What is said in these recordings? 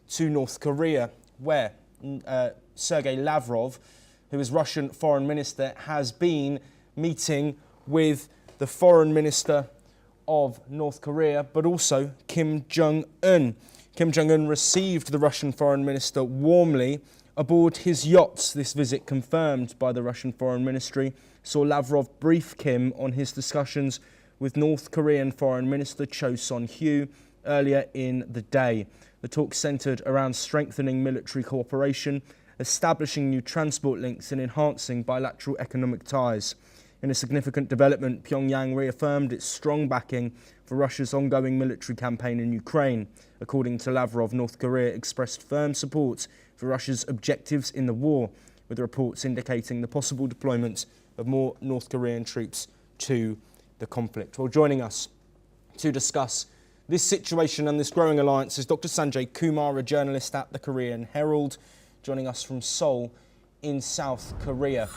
to North Korea, where Sergei Lavrov, who is Russian foreign minister, has been meeting with the foreign minister of North Korea, but also Kim Jong Un. Kim Jong Un received the Russian foreign minister warmly aboard his yacht. This visit, confirmed by the Russian foreign ministry, saw Lavrov brief Kim on his discussions with North Korean foreign minister Cho Son-hu earlier in the day. The talks centred around strengthening military cooperation, establishing new transport links and enhancing bilateral economic ties. In a significant development, Pyongyang reaffirmed its strong backing for Russia's ongoing military campaign in Ukraine. According to Lavrov, North Korea expressed firm support for Russia's objectives in the war, with reports indicating the possible deployment of more North Korean troops to the conflict. Well, joining us to discuss this situation and this growing alliance is Dr. Sanjay Kumar, a journalist at the Korean Herald, joining us from Seoul in South Korea.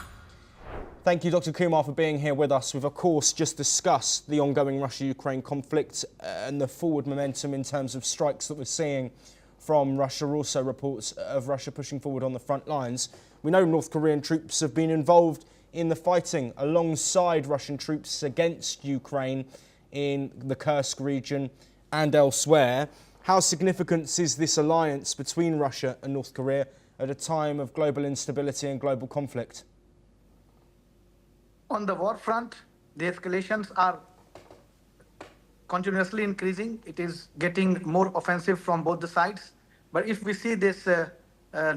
Thank you, Dr. Kumar, for being here with us. We've, of course, just discussed the ongoing Russia-Ukraine conflict and the forward momentum in terms of strikes that we're seeing from Russia. Also reports of Russia pushing forward on the front lines. We know North Korean troops have been involved in the fighting alongside Russian troops against Ukraine in the Kursk region and elsewhere. How significant is this alliance between Russia and North Korea at a time of global instability and global conflict? On the war front, the escalations are continuously increasing. It is getting more offensive from both the sides. But if we see this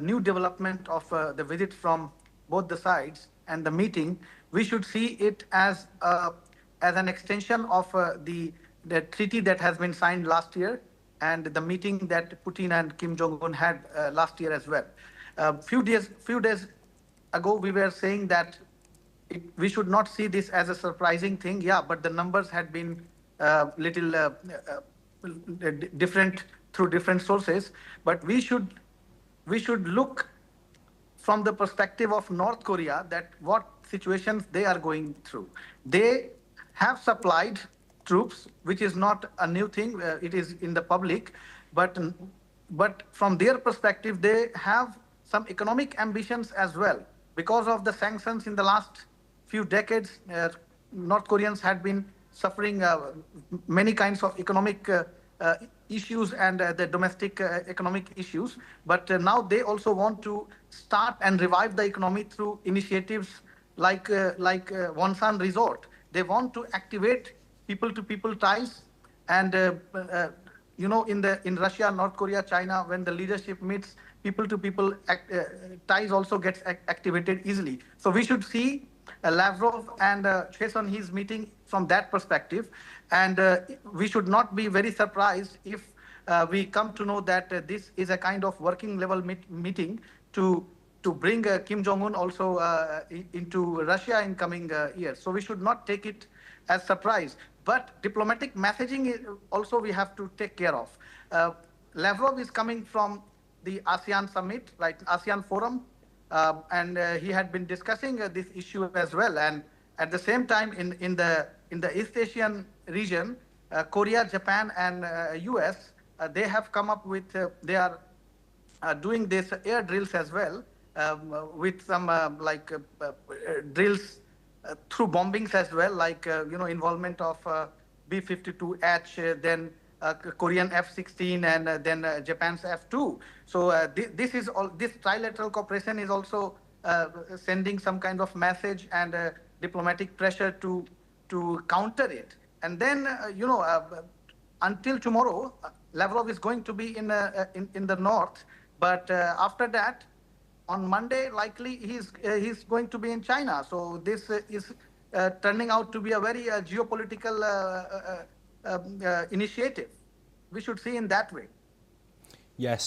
new development of the visit from both the sides and the meeting, we should see it as an extension of the treaty that has been signed last year and the meeting that Putin and Kim Jong Un had last year as well. Few days ago, we were saying that we should not see this as a surprising thing. Yeah, but the numbers had been little different through different sources. But we should look from the perspective of North Korea that what situations they are going through. They have supplied troops, which is not a new thing. It is in the public, but from their perspective, they have some economic ambitions as well. Because of the sanctions in the last few decades, North Koreans had been suffering many kinds of economic issues and the domestic economic issues. But now they also want to start and revive the economy through initiatives like Wonsan Resort. They want to activate people-to-people ties, and in Russia, North Korea, China, when the leadership meets, people-to-people ties also gets activated easily. So we should see Lavrov and Cheson, his meeting from that perspective, and we should not be very surprised if we come to know that this is a kind of working level meeting to bring Kim Jong Un also into Russia in coming years. So we should not take it as surprise. But diplomatic messaging also we have to take care of. Lavrov is coming from the ASEAN summit, like ASEAN forum, and he had been discussing this issue as well. And at the same time, in the East Asian region, Korea, Japan, and US, they have come up with they are doing this air drills as well, with some drills through bombings as well, like involvement of B-52H, then Korean F-16, and then Japan's F-2. So this trilateral cooperation is also sending some kind of message and diplomatic pressure to counter it. And then until tomorrow, Lavrov is going to be in the north, but after that, on Monday, likely he's going to be in China. So this is turning out to be a very geopolitical initiative. We should see in that way. Yes.